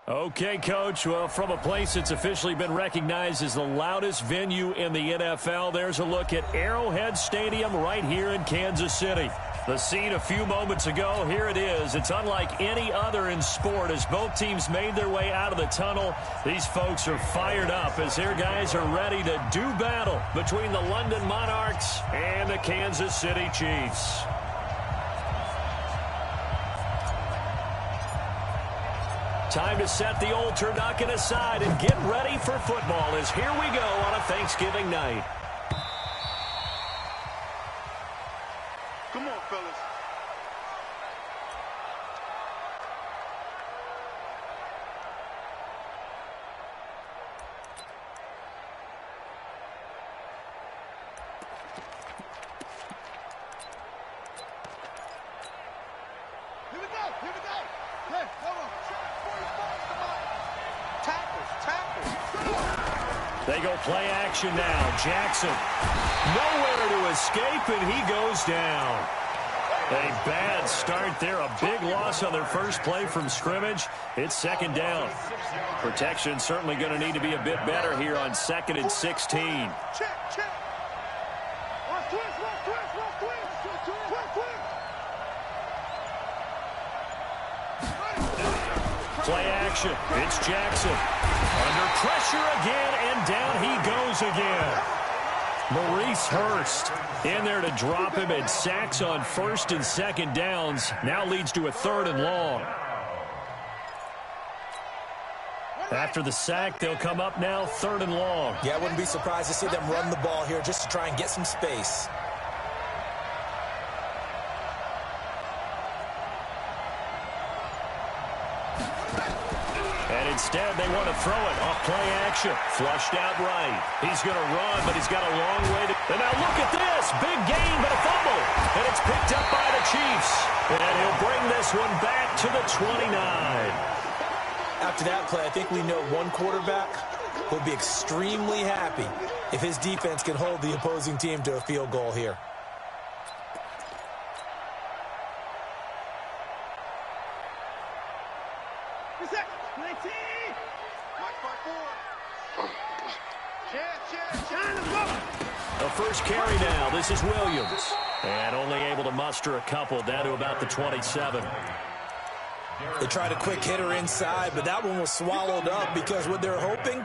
Okay, Coach. Well, from a place that's officially been recognized as the loudest venue in the NFL, there's a look at Arrowhead Stadium right here in Kansas City. The scene a few moments ago, here it is. It's unlike any other in sport as both teams made their way out of the tunnel. These folks are fired up as their guys are ready to do battle between the London Monarchs and the Kansas City Chiefs. Time to set the old turducken aside and get ready for football as here we go on a Thanksgiving night. Come on, fellas. Here we go. Here we go. Hey, hold on. They go play action now. Jackson nowhere to escape, and he goes down. A bad start there. A big loss on their first play from scrimmage. It's second down. Protection certainly going to need to be a bit better here on 2nd and 16. Check. Play action. It's Jackson. Under pressure again, and down he goes again. Maurice Hurst in there to drop him, and sacks on 1st and 2nd downs. Now leads to a 3rd and long. After the sack, they'll come up now 3rd and long. Yeah, I wouldn't be surprised to see them run the ball here just to try and get some space. Instead, they want to throw it off play action. Flushed out right. He's going to run, but he's got a long way to... And now look at this. Big gain, but a fumble. And it's picked up by the Chiefs. And he'll bring this one back to the 29. After that play, I think we know one quarterback will be extremely happy if his defense can hold the opposing team to a field goal here. The first carry now. This is Williams. And only able to muster a couple down to about the 27. They tried a quick hitter inside, but that one was swallowed up because what they're hoping,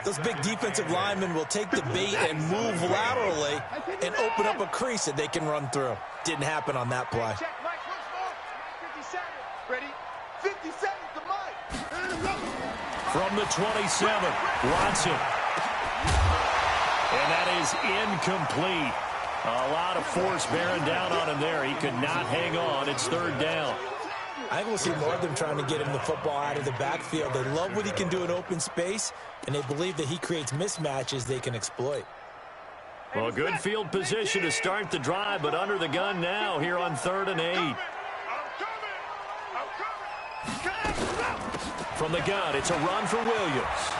those big defensive linemen will take the bait and move laterally and open up a crease that they can run through. Didn't happen on that play. Ready? 50 seconds to Mike. From the 27, Watson. And that is incomplete. A lot of force bearing down on him there. He could not hang on. It's 3rd down. I think we'll see more of them trying to get him the football out of the backfield. They love what he can do in open space, and they believe that he creates mismatches they can exploit. Well, good field position to start the drive, but under the gun now here on 3rd and 8. From the gun, it's a run for Williams.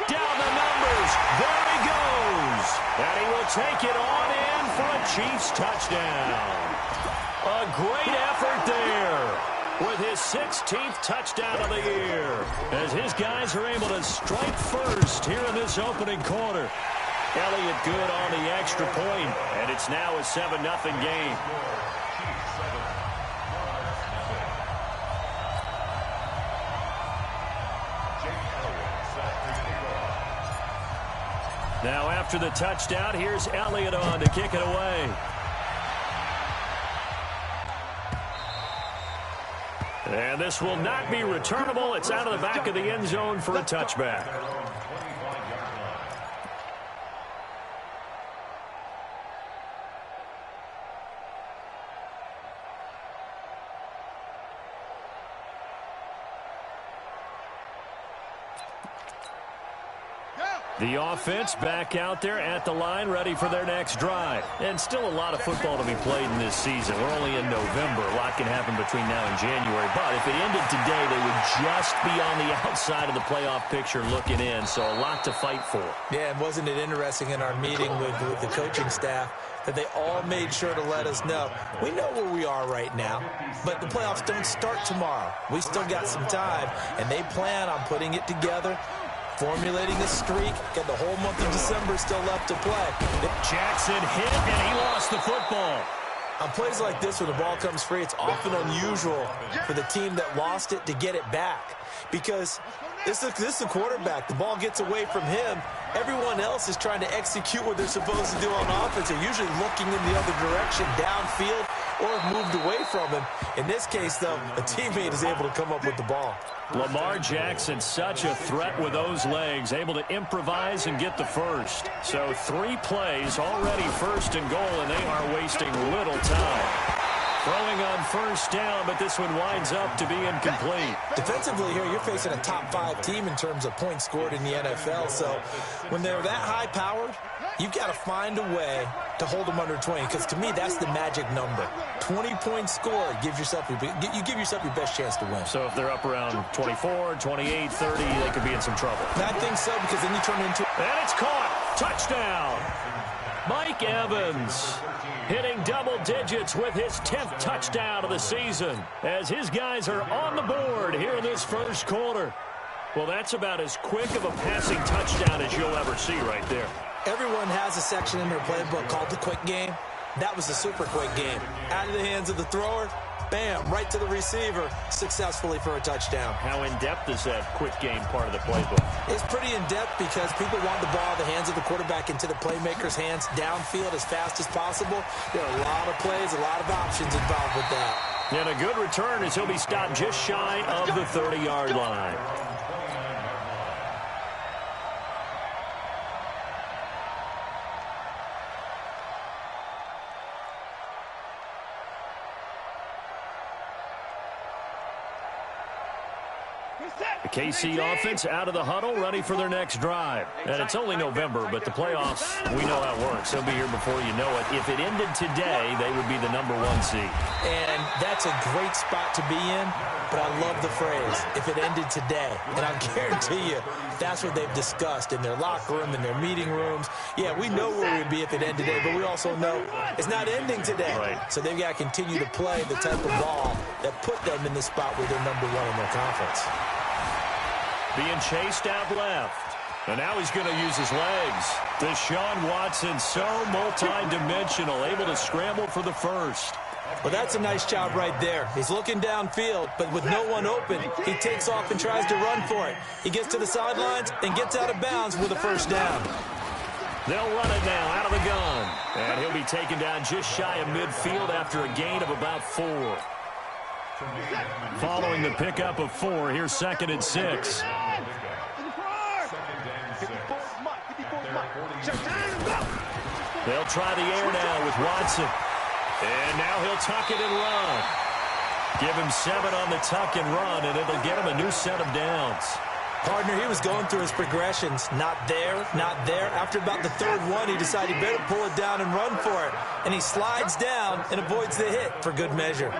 Down the numbers. There he goes. And he will take it on in for a Chiefs touchdown. A great effort there with his 16th touchdown of the year as his guys are able to strike first here in this opening quarter. Elliott good on the extra point, and it's now a 7-0 game. Now after the touchdown, here's Elliott on to kick it away. And this will not be returnable. It's out of the back of the end zone for a touchback. The offense back out there at the line, ready for their next drive. And still a lot of football to be played in this season. We're only in November. A lot can happen between now and January. But if it ended today, they would just be on the outside of the playoff picture looking in. So a lot to fight for. Yeah, and wasn't it interesting in our meeting with the coaching staff that they all made sure to let us know, we know where we are right now, but the playoffs don't start tomorrow. We still got some time, and they plan on putting it together, formulating a streak. Got the whole month of December still left to play. Jackson hit, and he lost the football. On plays like this, when the ball comes free, it's often unusual for the team that lost it to get it back, because this is a quarterback. The ball gets away from him. Everyone else is trying to execute what they're supposed to do on offense. They're usually looking in the other direction, downfield, or have moved away from him. In this case, though, a teammate is able to come up with the ball. Lamar Jackson, such a threat with those legs, able to improvise and get the first. So 3 plays, already first and goal, and they are wasting little time. Throwing on first down, but this one winds up to be incomplete. Defensively here, you're facing a top 5 team in terms of points scored in the NFL. So when they're that high-powered, you've got to find a way to hold them under 20, because to me, that's the magic number. 20 points scored gives yourself you give yourself your best chance to win. So if they're up around 24, 28, 30, they could be in some trouble. I think so, because then you turn it into... And it's caught. Touchdown. Mike Evans hitting double digits with his 10th touchdown of the season as his guys are on the board here in this first quarter. Well, that's about as quick of a passing touchdown as you'll ever see right there. Everyone has a section in their playbook called the quick game. That was the super quick game. Out of the hands of the thrower, bam, right to the receiver, successfully for a touchdown. How in-depth is that quick game part of the playbook? It's pretty in-depth because people want the ball out of the hands of the quarterback into the playmaker's hands downfield as fast as possible. There are a lot of plays, a lot of options involved with that. And a good return as he'll be stopped just shy of the 30-yard line. The KC offense out of the huddle, ready for their next drive. And it's only November, but the playoffs, we know how it works. They'll be here before you know it. If it ended today, they would be the #1 seed. And that's a great spot to be in, but I love the phrase, if it ended today. And I guarantee you, that's what they've discussed in their locker room, in their meeting rooms. Yeah, we know where we'd be if it ended today, but we also know it's not ending today. Right. So they've got to continue to play the type of ball that put them in the spot where they're #1 in their conference. Being chased out left. And now he's going to use his legs. Deshaun Watson, so multi-dimensional, able to scramble for the first. Well, that's a nice job right there. He's looking downfield, but with no one open, he takes off and tries to run for it. He gets to the sidelines and gets out of bounds with a first down. They'll run it now out of the gun. And he'll be taken down just shy of midfield after a gain of about 4. Following the pickup of 4, here's 2nd and 6. They'll try the air now with Watson. And now he'll tuck it and run. Give him 7 on the tuck and run, and it'll get him a new set of downs. Partner, he was going through his progressions. Not there, not there. After about the 3rd one, he decided he better pull it down and run for it. And he slides down and avoids the hit for good measure.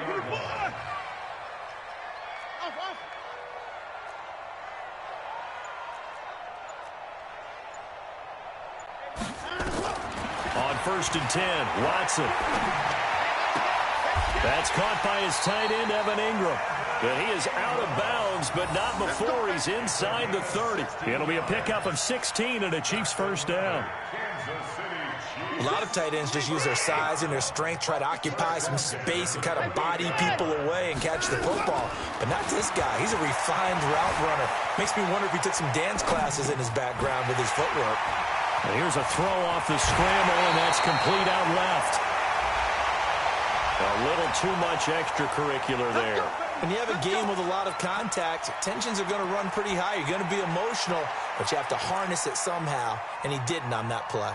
On 1st and 10, Watson. That's caught by his tight end, Evan Ingram. But he is out of bounds, but not before he's inside the 30. It'll be a pickup of 16 and a Chiefs first down. A lot of tight ends just use their size and their strength, try to occupy some space and kind of body people away and catch the football. But not this guy. He's a refined route runner. Makes me wonder if he took some dance classes in his background with his footwork. And here's a throw off the scramble, and that's complete out left. A little too much extracurricular there. When you have a game with a lot of contact, tensions are going to run pretty high. You're going to be emotional, but you have to harness it somehow, and he didn't on that play.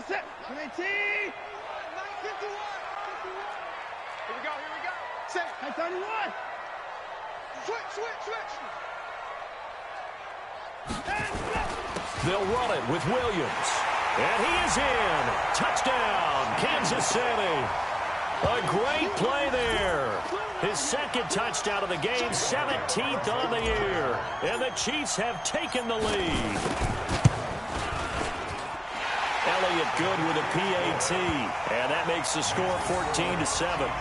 Set. 19. 51. Here we go. Here we go. Set. 31. Switch. They'll run it with Williams. And he is in. Touchdown, Kansas City. A great play there. His second touchdown of the game, 17th on the year. And the Chiefs have taken the lead. Elliott good with a PAT. And that makes the score 14-7.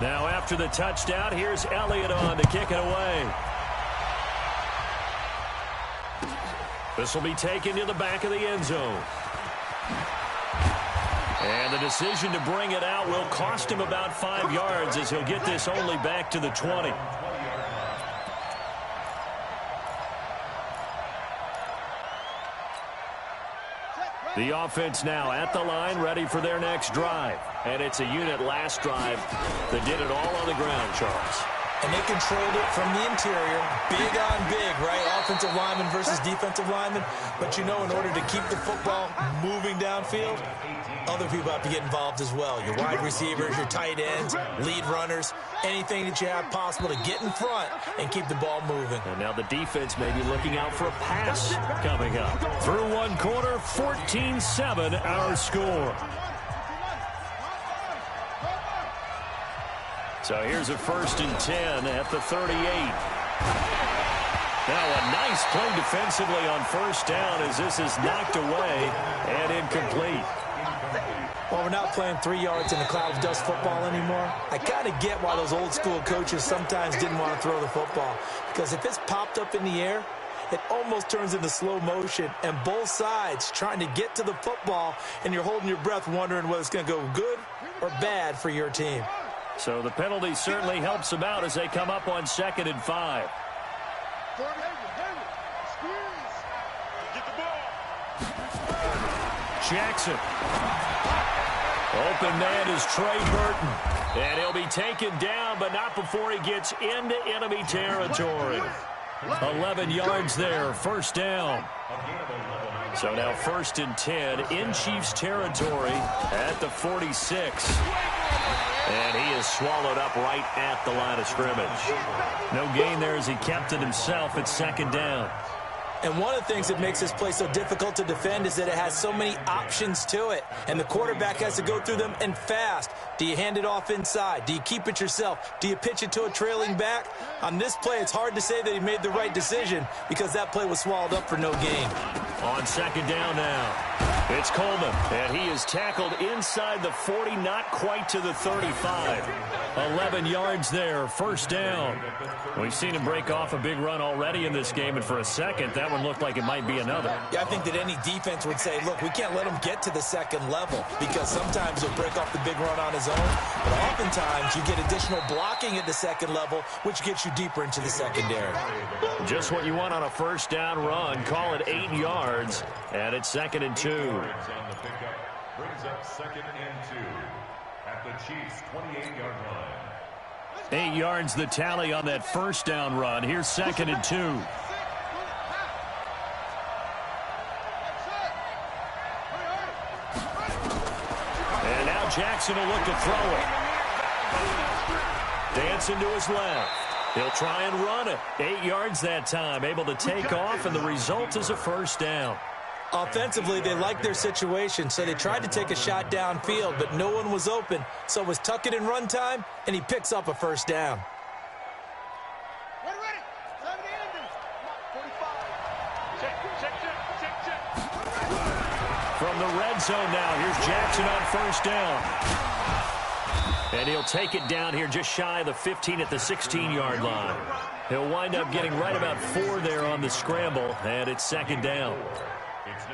Now after the touchdown, here's Elliott on to kick it away. This will be taken to the back of the end zone. And the decision to bring it out will cost him about 5 yards as he'll get this only back to the 20. The offense now at the line, ready for their next drive. And it's a unit last drive that did it all on the ground, Charles. And they controlled it from the interior, big on big, right? Offensive lineman versus defensive lineman. But, you know, in order to keep the football moving downfield, other people have to get involved as well. Your wide receivers, your tight ends, lead runners, anything that you have possible to get in front and keep the ball moving. And now the defense may be looking out for a pass coming up. Through one quarter, 14-7 our score. So here's a 1st and 10 at the 38. Now a nice play defensively on 1st down as this is knocked away and incomplete. Well, we're not playing 3 yards in a cloud of dust football anymore. I kind of get why those old school coaches sometimes didn't want to throw the football. Because if it's popped up in the air, it almost turns into slow motion. And both sides trying to get to the football, and you're holding your breath wondering whether it's going to go good or bad for your team. So the penalty certainly helps them out as they come up on 2nd and 5. Jackson. Open man is Trey Burton. And he'll be taken down, but not before he gets into enemy territory. 11 yards there, 1st down. So now 1st and 10 in Chiefs territory at the 46. And he is swallowed up right at the line of scrimmage. No gain there as he kept it himself at 2nd down. And one of the things that makes this play so difficult to defend is that it has so many options to it. And the quarterback has to go through them and fast. Do you hand it off inside? Do you keep it yourself? Do you pitch it to a trailing back? On this play, it's hard to say that he made the right decision because that play was swallowed up for no gain. On 2nd down now. It's Coleman, and he is tackled inside the 40, not quite to the 35. 11 yards there, 1st down. We've seen him break off a big run already in this game, and for a second, that one looked like it might be another. Yeah, I think that any defense would say, look, we can't let him get to the 2nd level because sometimes he'll break off the big run on his own, but oftentimes you get additional blocking at the 2nd level, which gets you deeper into the secondary. Just what you want on a 1st down run. Call it 8 yards, and it's 2nd and 2. On the pickup brings up 2nd and 2 at the Chiefs' 28-yard line. 8 yards the tally on that 1st down run. Here's 2nd and 2. And now Jackson will look to throw it. Dancing to his left. He'll try and run it. 8 yards that time. Able to take off, and the result is a 1st down. Offensively, they liked their situation, so they tried to take a shot downfield, but no one was open. So it was tuck it in run time, and he picks up a 1st down. From the red zone now, here's Jackson on 1st down. And he'll take it down here just shy of the 15 at the 16-yard line. He'll wind up getting right about 4 there on the scramble, and it's 2nd down.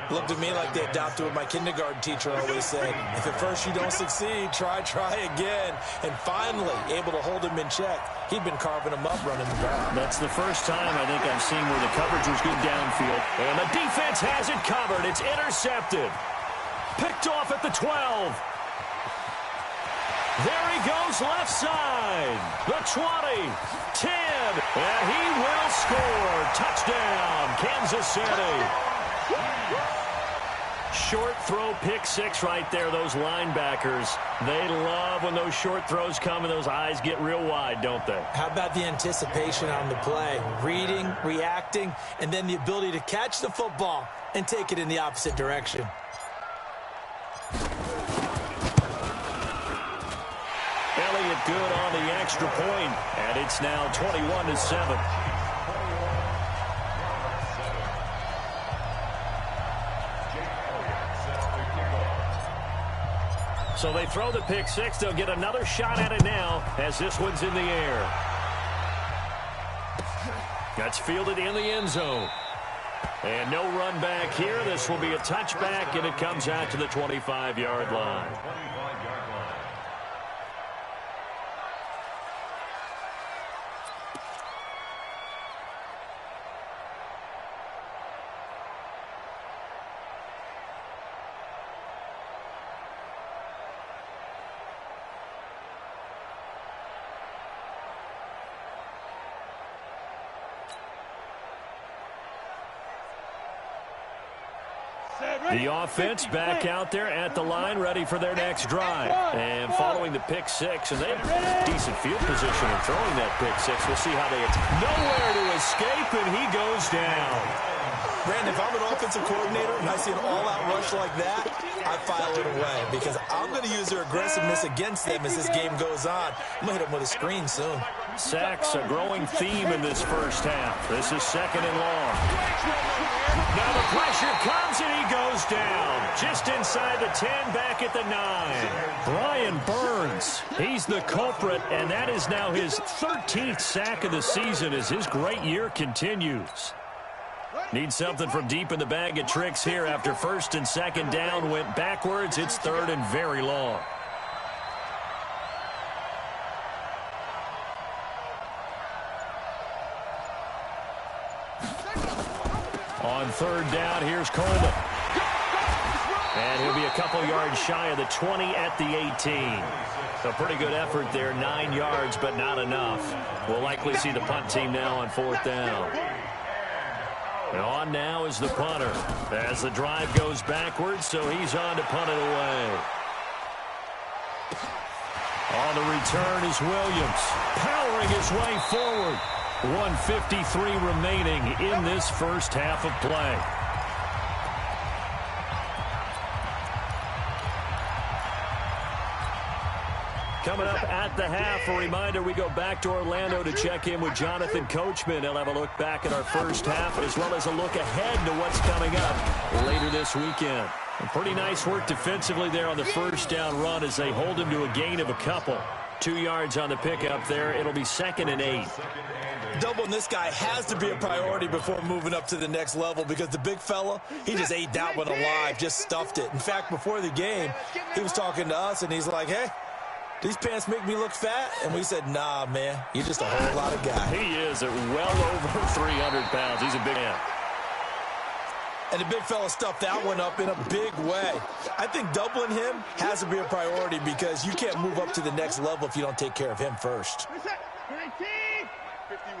Looked at me like they adopted what my kindergarten teacher always said. If at first you don't succeed, try again. And finally, able to hold him in check. He'd been carving him up running the ball. That's the first time I think I've seen where the coverage was good downfield. And the defense has it covered. It's intercepted. Picked off at the 12. There he goes left side. The 20, 10, and he will score. Touchdown, Kansas City. Short throw, pick six right there. Those linebackers, they love when those short throws come and those eyes get real wide, don't they? How about the anticipation on the play? Reading, reacting, and then the ability to catch the football and take it in the opposite direction. Elliott good on the extra point, and it's now 21-7. So they throw the pick six. They'll get another shot at it now as this one's in the air. That's fielded in the end zone. And no run back here. This will be a touchback, and it comes out to the 25-yard line. The offense back out there at the line, ready for their next drive. And following the pick six, and they have decent field position in throwing that pick six. We'll see how they attack. Nowhere to escape, and he goes down. Brandon, if I'm an offensive coordinator and I see an all-out rush like that, I file it away because I'm going to use their aggressiveness against them as this game goes on. I'm going to hit them with a screen soon. Sacks, a growing theme in this first half. This is second and long. Now the pressure comes, and he goes down. Just inside the 10, back at the 9. Brian Burns, he's the culprit, and that is now his 13th sack of the season as his great year continues. Need something from deep in the bag of tricks here after first and second down went backwards. It's third and very long. On third down, here's Coleman. And he'll be a couple yards shy of the 20 at the 18. A pretty good effort there, 9 yards, but not enough. We'll likely see the punt team now on fourth down. And on now is the punter as the drive goes backwards, so he's on to punt it away. On the return is Williams, powering his way forward. 1:53 remaining in this first half of play. Coming up at the half, a reminder, we go back to Orlando to check in with Jonathan Coachman. He'll have a look back at our first half as well as a look ahead to what's coming up later this weekend. And pretty nice work defensively there on the first down run as they hold him to a gain of a couple. 2 yards on the pickup there. It'll be 2nd and 8. Doubling this guy has to be a priority before moving up to the next level because the big fella, he just ate that one alive, just stuffed it. In fact, before the game, he was talking to us, and he's like, hey, these pants make me look fat? And we said, nah, man, you're just a whole lot of guy. He is at well over 300 pounds. He's a big man. And the big fella stuffed that one up in a big way. I think doubling him has to be a priority because you can't move up to the next level if you don't take care of him first. 51.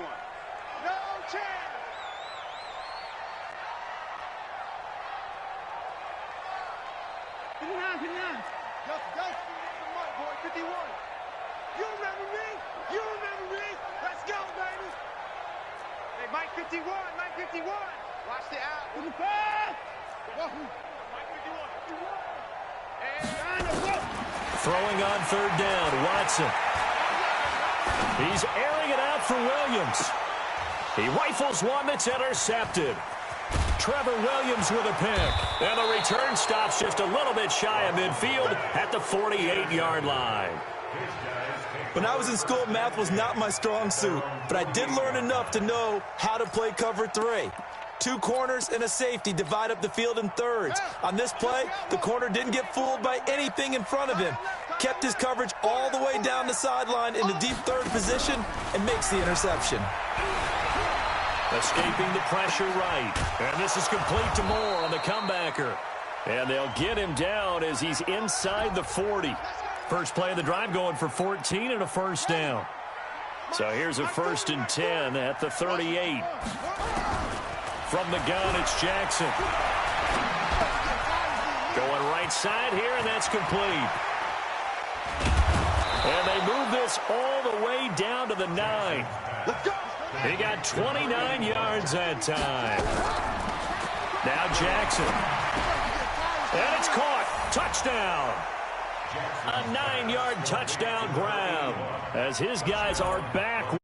No chance. Go, mark, boy. 51. You remember me? You remember me? Let's go, baby. Hey, Mike 51. Mike 51. Watch the out. To the pass. Mike 51. Throwing on third down, Watson. He's airing it out for Williams. He rifles one that's intercepted. Trevor Williams with a pick. And the return stops just a little bit shy of midfield at the 48-yard line. When I was in school, math was not my strong suit, but I did learn enough to know how to play cover 3. 2 corners and a safety divide up the field in thirds. On this play, the corner didn't get fooled by anything in front of him. Kept his coverage all the way down the sideline in the deep third position and makes the interception. Escaping the pressure right. And this is complete to Moore on the comebacker. And they'll get him down as he's inside the 40. First play of the drive going for 14 and a first down. So here's a 1st and 10 at the 38. From the gun, it's Jackson. Going right side here, and that's complete. And they move this all the way down to the 9. Let's go. He got 29 yards that time. Now Jackson. And it's caught. Touchdown. A 9-yard touchdown grab as his guys are back.